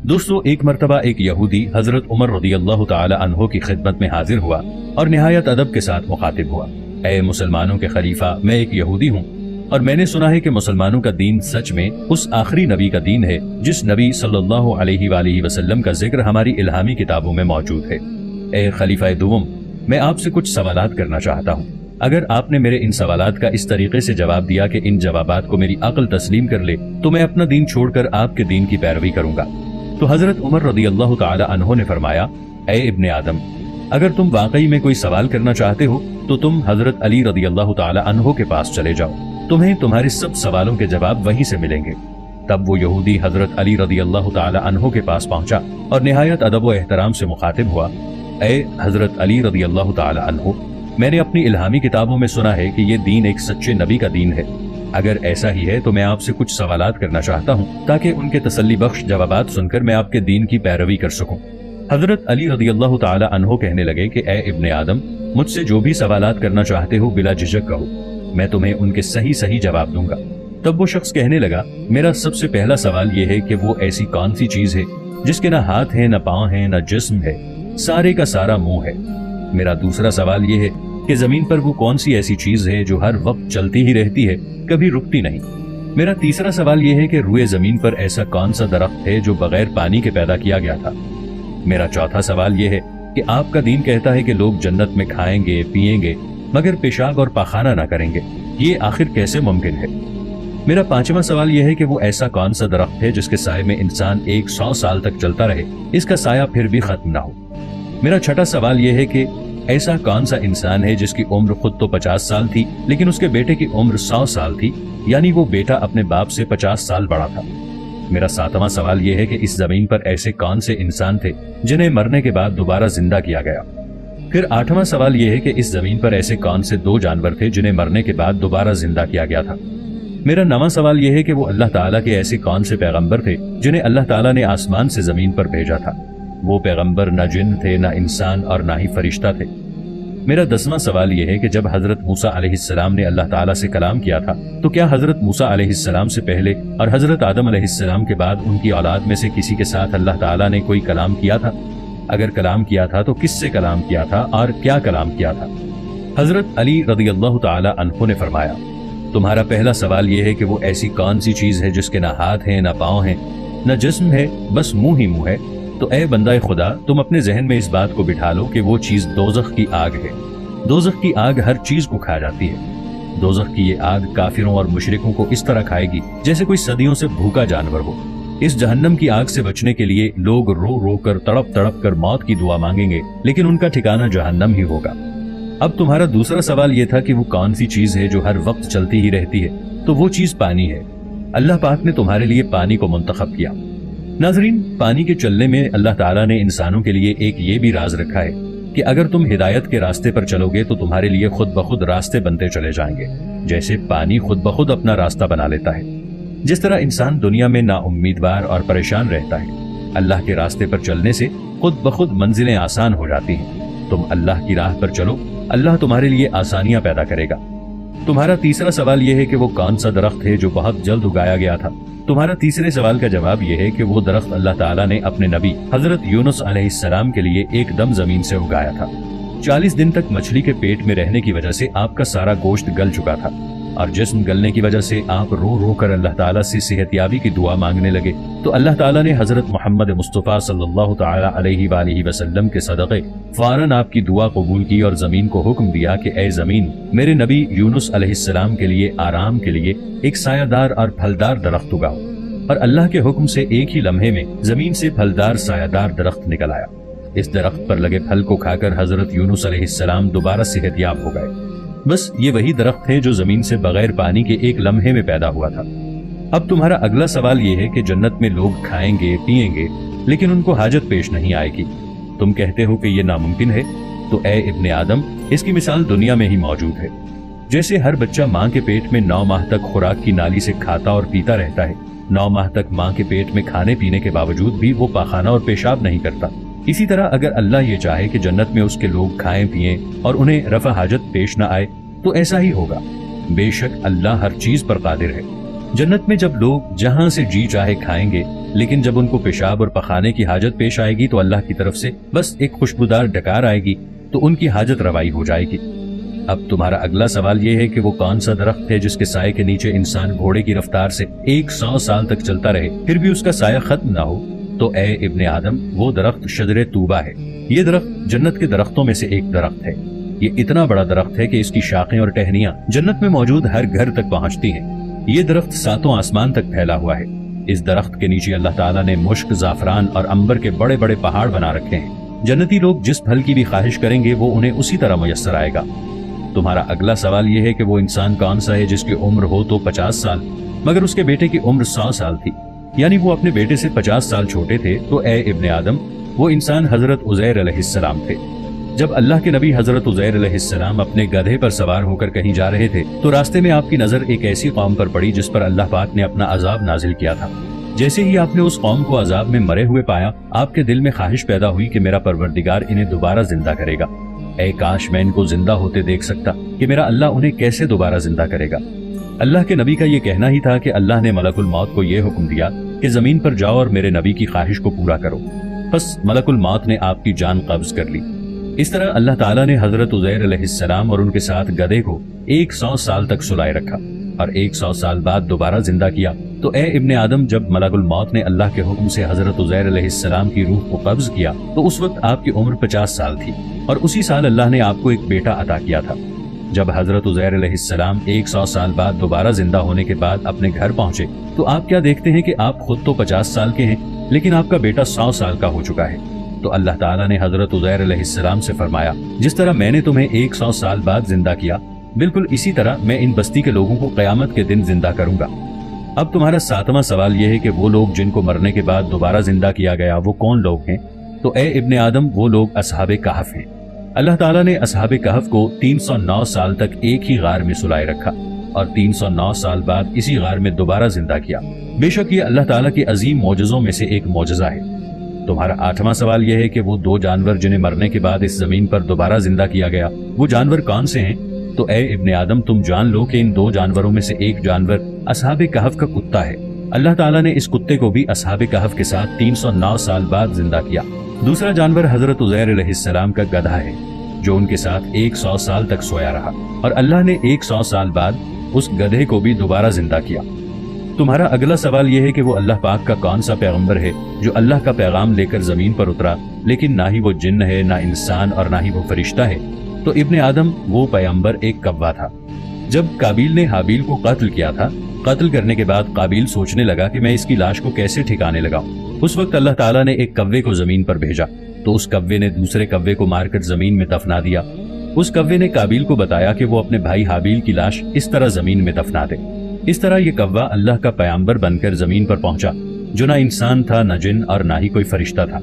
दोस्तों, एक मर्तबा एक यहूदी हजरत उमर रदी अल्लाह ताला अन्हो की खिदमत में हाजिर हुआ और निहायत अदब के साथ मुखातिब हुआ। ऐ मुसलमानों के खलीफा, मैं एक यहूदी हूँ और मैंने सुना है कि मुसलमानों का दीन सच में उस आखिरी नबी का दीन है जिस नबी सल्लल्लाहु अलैहि वसल्लम का जिक्र हमारी इल्हामी किताबों में मौजूद है। ऐ खलीफा दुवम, मैं आपसे कुछ सवालात करना चाहता हूँ। अगर आपने मेरे इन सवालात का इस तरीके से जवाब दिया कि इन जवाबात को मेरी अक्ल तस्लीम कर ले तो मैं अपना दीन छोड़कर आपके दीन की पैरवी करूंगा। तो हजरत उमर रदी अल्लाह ताला अन्हो ने फरमाया, ऐ इब्ने आदम, अगर तुम वाकई में कोई सवाल करना चाहते हो तो तुम हजरत अली रदी अल्लाह ताला अन्हो के पास चले जाओ, तुम्हें तुम्हारे सब सवालों के जवाब वहीं से मिलेंगे। तब वो यहूदी हजरत अली रदी अल्लाह ताला अन्हो के पास पहुंचा और निहायत अदब व एहतराम से मुखातिब हुआ, ऐ हजरत अली रदी अल्लाह ताला अन्हो, मैंने अपनी इल्हामी किताबों में सुना है कि ये दीन एक सच्चे नबी का दीन है। अगर ऐसा ही है तो मैं आपसे कुछ सवालात करना चाहता हूँ ताकि उनके तसल्ली बख्श जवाबात सुनकर मैं आपके दीन की पैरवी कर सकूं। हजरत अली रदी अल्लाह ताला अन्हो कहने लगे कि ऐ इब्ने आदम, मुझसे जो भी सवालात करना चाहते हो बिला झिझक कहो, मैं तुम्हें उनके सही सही जवाब दूंगा। तब वो शख्स कहने लगा, मेरा सबसे पहला सवाल ये है कि वो ऐसी कौन सी चीज है जिसके न हाथ है, न पाँव है, न जिस्म है, सारे का सारा मुंह है। मेरा दूसरा सवाल ये है कि जमीन पर वो कौन सी ऐसी चीज है जो हर वक्त चलती ही रहती है, कभी रुकती नहीं। मेरा तीसरा सवाल ये है कि रुए जमीन पर ऐसा कौन सा दरख्त है जो बगैर पानी के पैदा किया गया था। मेरा चौथा सवाल ये है कि आपका दीन कहता है कि लोग जन्नत में खाएंगे पिएंगे मगर पेशाब और पाखाना ना करेंगे, ये आखिर कैसे मुमकिन है। मेरा पांचवा सवाल यह है कि वो ऐसा कौन सा दरख्त है जिसके साए में इंसान 100 साल तक चलता रहे, इसका साया फिर भी खत्म ना हो। मेरा छठा सवाल यह है कि ऐसा कौन सा इंसान है जिसकी उम्र खुद तो 50 साल थी लेकिन उसके बेटे की उम्र 100 साल थी, यानी वो बेटा अपने बाप से 50 साल बड़ा था। मेरा सातवां सवाल यह है कि इस जमीन पर ऐसे कौन से इंसान थे जिन्हें मरने के बाद दोबारा जिंदा किया गया। फिर आठवां सवाल यह है कि इस जमीन पर ऐसे कौन से दो जानवर थे जिन्हें मरने के बाद दोबारा जिंदा किया गया था। मेरा नवां सवाल यह है कि वो अल्लाह ताला के ऐसे कौन से पैगंबर थे जिन्हें अल्लाह ताला ने आसमान से जमीन पर भेजा था। वो पैगंबर न जिन थे, न इंसान और न ही फरिश्ता थे। मेरा 10वां सवाल यह है कि जब हजरत मूसा अलैहिस्सलाम ने अल्लाह ताला से कलाम किया था तो क्या हजरत मूसा अलैहिस्सलाम से पहले और हजरत आदम अलैहिस्सलाम के बाद उनकी औलाद में से किसी के साथ अल्लाह ताला ने कोई कलाम किया था? अगर कलाम किया था तो किससे कलाम किया था और क्या कलाम किया था? हजरत अली रदी अल्लाह ताला अन्हु ने फरमाया, तुम्हारा पहला सवाल यह है कि वो ऐसी कौन सी चीज है जिसके ना हाथ है, ना पाँव है, न जिस्म है, बस मुंह ही मुंह है। तो ऐ बंदा खुदा, तुम अपने जहन में इस बात को बिठा लो कि वो चीज दोज़ख की आग है। दोज़ख की आग हर चीज को खा जाती है। दोज़ख की ये आग काफिरों और मुशरिकों को इस तरह खाएगी जैसे कोई सदियों से भूखा जानवर हो। इस जहन्नम की आग से बचने के लिए लोग रो रो कर तड़प तड़प कर मौत की दुआ मांगेंगे, लेकिन उनका ठिकाना जहन्नम ही होगा। अब तुम्हारा दूसरा सवाल यह था कि वो कौन सी चीज है जो हर वक्त चलती ही रहती है, तो वो चीज पानी है। अल्लाह पाक ने तुम्हारे लिए पानी को मुंतखब किया। नाजरीन, पानी के चलने में अल्लाह ताला ने इंसानों के लिए एक ये भी राज रखा है कि अगर तुम हिदायत के रास्ते पर चलोगे तो तुम्हारे लिए खुद ब खुद रास्ते बनते चले जाएंगे, जैसे पानी खुद ब खुद अपना रास्ता बना लेता है। जिस तरह इंसान दुनिया में नाउम्मीदवार और परेशान रहता है, अल्लाह के रास्ते पर चलने से खुद ब खुद मंजिलें आसान हो जाती हैं। तुम अल्लाह की राह पर चलो, अल्लाह तुम्हारे लिए आसानियां पैदा करेगा। तुम्हारा तीसरा सवाल यह है कि वो कौन सा दरख्त है जो बहुत जल्द उगाया गया था। तुम्हारा तीसरे सवाल का जवाब यह है कि वो दरख्त अल्लाह ताला ने अपने नबी हजरत यूनुस अलैहिस्सलाम के लिए एकदम जमीन से उगाया था। 40 दिन तक मछली के पेट में रहने की वजह से आपका सारा गोश्त गल चुका था और जिस्म गलने की वजह से आप रो रो कर अल्लाह ताला से सेहतयाबी की दुआ मांगने लगे। तो अल्लाह ताला ने हजरत मोहम्मद मुस्तफ़ा सल्लल्लाहु ताला अलैहि वसल्लम के सदक़े फौरन आपकी दुआ कबूल की और जमीन को हुक्म दिया कि ऐ जमीन, मेरे नबी यूनुस अलैहिस्सलाम के लिए आराम के लिए एक सायादार और फलदार दरख्त उगाओ। और अल्लाह के हुक्म से एक ही लम्हे में जमीन से फलदार सायादार दरख्त निकल आया। इस दरख्त पर लगे फल को खाकर हजरत यूनुस अलैहिस्सलाम दोबारा सेहतयाब हो गए। बस ये वही दरख्त है जो जमीन से बगैर पानी के एक लम्हे में पैदा हुआ था। अब तुम्हारा अगला सवाल ये है कि जन्नत में लोग खाएंगे पिएंगे लेकिन उनको हाजत पेश नहीं आएगी। तुम कहते हो कि ये नामुमकिन है, तो ऐ इब्ने आदम, इसकी मिसाल दुनिया में ही मौजूद है। जैसे हर बच्चा माँ के पेट में 9 माह तक खुराक की नाली से खाता और पीता रहता है, 9 माह तक माँ के पेट में खाने पीने के बावजूद भी वो पाखाना और पेशाब नहीं करता। इसी तरह अगर अल्लाह ये चाहे कि जन्नत में उसके लोग खाएं पिएं और उन्हें रफा हाजत पेश न आए तो ऐसा ही होगा। बेशक अल्लाह हर चीज पर कादिर है। जन्नत में जब लोग जहां से जी चाहे खाएंगे लेकिन जब उनको पेशाब और पखाने की हाजत पेश आएगी तो अल्लाह की तरफ से बस एक खुशबूदार डकार आएगी तो उनकी हाजत रवाई हो जाएगी। अब तुम्हारा अगला सवाल यह है कि वो कौन सा दरख्त है जिसके साये के नीचे इंसान घोड़े की रफ्तार से 100 साल तक चलता रहे फिर भी उसका साया खत्म ना हो। तो ए इब्ने आदम, वो दरख्त शजरे तूबा है। ये दरख्त जन्नत के दरख्तों में से एक दरख्त है। ये इतना बड़ा दरख्त है कि इसकी शाखें और टहनियां जन्नत में मौजूद हर घर तक पहुंचती हैं। ये दरख्त 7 आसमान तक फैला हुआ है। इस दरख्त के नीचे अल्लाह ताला ने मुश्क, जाफरान और अंबर के बड़े बड़े पहाड़ बना रखे हैं। जन्नती लोग जिस फल की भी ख्वाहिश करेंगे वो उन्हें उसी तरह मुयस्सर आएगा। तुम्हारा अगला सवाल यह है कि वो इंसान कौन सा है जिसकी उम्र हो तो 50 साल मगर उसके बेटे की उम्र 100 साल थी, यानी वो अपने बेटे से 50 साल छोटे थे। तो ए इब्ने आदम, वो इंसान हजरत उज़ैर अलैहिस्सलाम थे। जब अल्लाह के नबी हजरत उज़ैर अलैहिस्सलाम अपने गधे पर सवार होकर कहीं जा रहे थे तो रास्ते में आपकी नजर एक ऐसी कौम पर पड़ी जिस पर अल्लाह पाक ने अपना अजाब नाजिल किया था। जैसे ही आपने उस कौम को अजाब में मरे हुए पाया, आपके दिल में ख्वाहिश पैदा हुई कि मेरा परवरदिगार इन्हें दोबारा जिंदा करेगा। ऐ काश मैं इनको जिंदा होते देख सकता कि मेरा अल्लाह उन्हें कैसे दोबारा जिंदा करेगा। अल्लाह के नबी का ये कहना ही था कि अल्लाह ने मलकुल मौत को यह हुक्म दिया कि जमीन पर जाओ और मेरे नबी की ख्वाहिश को पूरा करो। बस मलकुल मौत ने आपकी जान कब्ज कर ली। इस तरह अल्लाह ताला ने हजरत उज़ैर अलैहिस्सलाम और उनके साथ गधे को 100 साल तक सुलाए रखा और 100 साल बाद दोबारा जिंदा किया। तो ए इब्ने आदम, जब मलकुल मौत ने अल्लाह के हुक्म से हजरत उज़ैर अलैहिस्सलाम की रूह को कब्ज किया तो उस वक्त आपकी उम्र 50 साल थी और उसी साल अल्लाह ने आपको एक बेटा अता किया था। जब हजरत उज़ैर अलैहिस्सलाम 100 साल बाद दोबारा जिंदा होने के बाद अपने घर पहुंचे तो आप क्या देखते हैं कि आप खुद तो 50 साल के हैं लेकिन आपका बेटा 100 साल का हो चुका है। तो अल्लाह ताला ने हजरत उज़ैर अलैहिस्सलाम से फरमाया, जिस तरह मैंने तुम्हें 100 साल बाद जिंदा किया, बिल्कुल इसी तरह मैं इन बस्ती के लोगों को क़यामत के दिन जिंदा करूंगा। अब तुम्हारा 7वां सवाल यह है कि वो लोग जिनको मरने के बाद दोबारा जिंदा किया गया वो कौन लोग हैं। तो ए इब्ने आदम, वो लोग असहाबे कहफ हैं। अल्लाह ताला ने असहाबे कहफ को 309 साल तक एक ही गार में सुलाए रखा और 309 साल बाद इसी गार में दोबारा जिंदा किया। बेशक ये अल्लाह ताला के अजीम मौजज़ों में से एक मौजज़ा है। तुम्हारा 8वां सवाल यह है कि वो 2 जानवर जिन्हें मरने के बाद इस जमीन पर दोबारा जिंदा किया गया वो जानवर कौन से हैं। तो ए इब्ने आदम, तुम जान लो कि इन 2 जानवरों में से एक जानवर असहाबे कहफ का कुत्ता है। अल्लाह ताला ने इस कुत्ते को भी असहाबे कहफ के साथ 309 साल बाद जिंदा किया। दूसरा जानवर हजरत उज़ैर अलैहिस्सलाम का गधा है जो उनके साथ 100 साल तक सोया रहा और अल्लाह ने 100 साल बाद उस गधे को भी दोबारा जिंदा किया। तुम्हारा अगला सवाल यह है कि वो अल्लाह पाक का कौन सा पैगंबर है जो अल्लाह का पैगाम लेकर जमीन पर उतरा, लेकिन ना ही वो जिन्न है, ना इंसान और ना ही वो फरिश्ता है। तो इब्ने आदम, वो पैगंबर एक कव्वा था। जब काबिल ने हाबिल को कत्ल किया था, कत्ल करने के बाद काबिल सोचने लगा कि मैं इसकी लाश को कैसे ठिकाने लगाऊं। उस वक्त अल्लाह ताला ने एक कव्वे को जमीन पर भेजा तो उस कव्वे ने दूसरे कव्वे को मारकर जमीन में दफना दिया। उस कव्वे ने काबिल को बताया कि वो अपने भाई हाबिल की लाश इस तरह जमीन में दफना दे। इस तरह ये कव्वा अल्लाह का पैगंबर बनकर जमीन पर पहुंचा जो ना इंसान था, न जिन और ना ही कोई फरिश्ता था।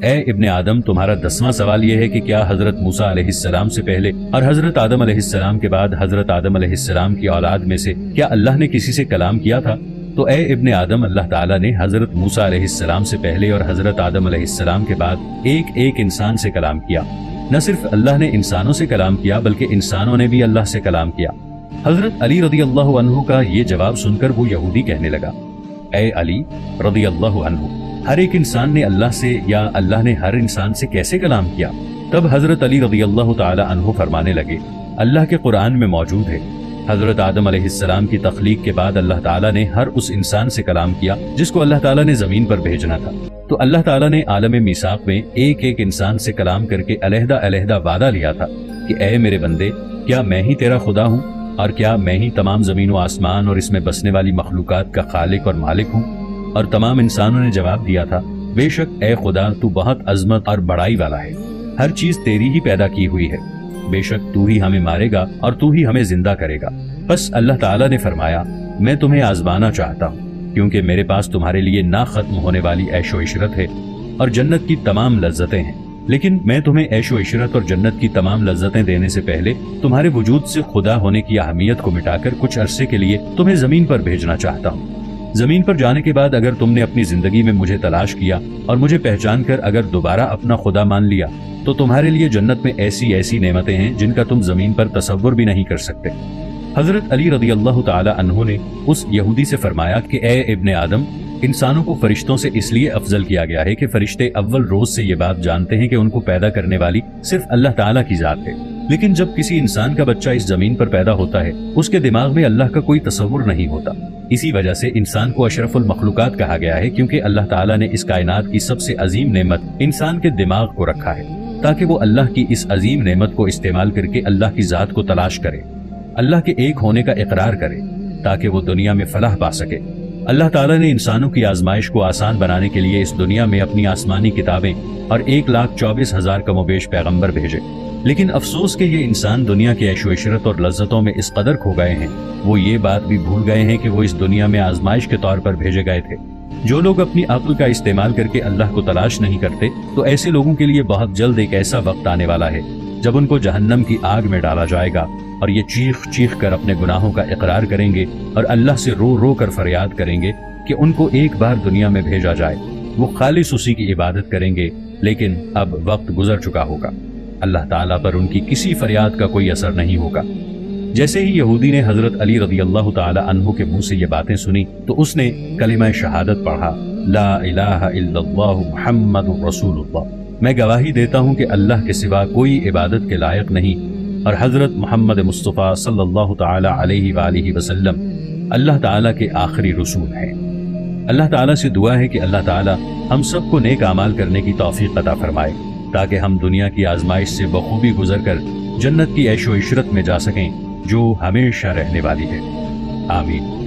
ए इब्ने आदम, तुम्हारा 10वां सवाल यह है कि क्या हजरत मूसा अलैहिस्सलाम से पहले और हजरत आदम अलैहिस्सलाम के बाद हजरत आदम अलैहिस्सलाम की औलाद में से क्या अल्लाह ने किसी से कलाम किया था। तो ए इब्ने आदम, अल्लाह ताला ने हजरत मूसा अलैहिस्सलाम से पहले और हजरत आदम अलैहिस्सलाम के बाद एक एक इंसान से कलाम किया। न सिर्फ अल्लाह ने इंसानों से कलाम किया बल्कि इंसानों ने भी अल्लाह से कलाम किया। हजरत अली रदियल्लाहु अन्हु का ये जवाब सुनकर वो यहूदी कहने लगा, ए अली रदियल्लाहु अन्हु, हर एक इंसान ने अल्लाह से या अल्लाह ने हर इंसान से कैसे कलाम किया। तब हजरत अली रदियल्लाहु ताला अन्हु फरमाने लगे, अल्लाह के कुरान में मौजूद है, हजरत आदम अलैहिस्सलाम की तख्लीक के बाद अल्लाह ताला ने हर उस इंसान से कलाम किया जिसको अल्लाह ताला ने जमीन पर भेजना था। तो अल्लाह ताला ने आलम मीसाक में एक एक इंसान से कलाम करके अलहदा अलहदा वादा लिया था कि ए मेरे बंदे, क्या मैं ही तेरा खुदा हूँ और क्या मैं ही तमाम जमीन व आसमान और इसमें बसने वाली मखलूकात का खालिक और मालिक हूँ। और तमाम इंसानों ने जवाब दिया था, बेशक ए खुदा, तू बहुत अजमत और बड़ाई वाला है, हर चीज तेरी ही पैदा की हुई है, बेशक तू ही हमें मारेगा और तू ही हमें जिंदा करेगा। बस अल्लाह ताला ने फरमाया, मैं तुम्हें आजमाना चाहता हूँ क्योंकि मेरे पास तुम्हारे लिए ना खत्म होने वाली ऐशो इशरत है और जन्नत की तमाम लज्जतें हैं, लेकिन मैं तुम्हें ऐशो इशरत और जन्नत की तमाम लज्जतें देने से पहले तुम्हारे वजूद से खुदा होने की अहमियत को मिटाकर कुछ अरसे के लिए तुम्हें जमीन पर भेजना चाहता हूँ। जमीन पर जाने के बाद अगर तुमने अपनी जिंदगी में मुझे तलाश किया और मुझे पहचान कर अगर दोबारा अपना खुदा मान लिया तो तुम्हारे लिए जन्नत में ऐसी ऐसी नेमतें हैं जिनका तुम जमीन पर तसव्वुर भी नहीं कर सकते। हजरत अली रदियल्लाहु ताला अन्हु ने उस यहूदी से फरमाया कि ए इब्ने आदम, انسانوں کو فرشتوں سے اس لیے افضل کیا گیا ہے کہ فرشتے اول روز سے یہ بات جانتے ہیں کہ ان کو پیدا کرنے والی صرف اللہ تعالیٰ کی ذات ہے، لیکن جب کسی انسان کا بچہ اس زمین پر پیدا ہوتا ہے اس کے دماغ میں اللہ کا کوئی تصور نہیں ہوتا۔ اسی وجہ سے انسان کو اشرف المخلوقات کہا گیا ہے، کیونکہ اللہ تعالیٰ نے اس کائنات کی سب سے عظیم نعمت انسان کے دماغ کو رکھا ہے تاکہ وہ اللہ کی اس عظیم نعمت کو استعمال کر کے اللہ کی ذات کو تلاش کرے، اللہ کے ایک ہونے کا اقرار کرے تاکہ وہ دنیا میں فلاح پا سکے۔ اللہ تعالیٰ نے انسانوں کی آزمائش کو آسان بنانے کے لیے اس دنیا میں اپنی آسمانی کتابیں اور 1,24,000 کم و بیش پیغمبر بھیجے، لیکن افسوس کہ یہ انسان دنیا کے عیش و عشرت اور لذتوں میں اس قدر کھو گئے ہیں، وہ یہ بات بھی بھول گئے ہیں کہ وہ اس دنیا میں آزمائش کے طور پر بھیجے گئے تھے۔ جو لوگ اپنی عقل کا استعمال کر کے اللہ کو تلاش نہیں کرتے تو ایسے لوگوں کے لیے بہت جلد ایک ایسا وقت آنے والا ہے جب ان کو جہنم کی آگ میں ڈالا جائے گا اور یہ چیخ چیخ کر اپنے گناہوں کا اقرار کریں گے اور اللہ سے رو رو کر فریاد کریں گے کہ ان کو ایک بار دنیا میں بھیجا جائے، وہ خالص اسی کی عبادت کریں گے، لیکن اب وقت گزر چکا ہوگا، اللہ تعالیٰ پر ان کی کسی فریاد کا کوئی اثر نہیں ہوگا۔ جیسے ہی یہودی نے حضرت علی رضی اللہ تعالی عنہ کے منہ سے یہ باتیں سنی تو اس نے کلمہ شہادت پڑھا، لا الہ الا اللہ محمد رسول اللہ، میں گواہی دیتا ہوں کہ اللہ کے سوا کوئی عبادت کے لائق نہیں اور حضرت محمد مصطفیٰ صلی اللہ تعالی علیہ وآلہ وسلم اللہ تعالیٰ کے آخری رسول ہیں۔ اللہ تعالیٰ سے دعا ہے کہ اللہ تعالیٰ ہم سب کو نیک اعمال کرنے کی توفیق عطا فرمائے تاکہ ہم دنیا کی آزمائش سے بخوبی گزر کر جنت کی عیش و عشرت میں جا سکیں جو ہمیشہ رہنے والی ہے۔ آمین۔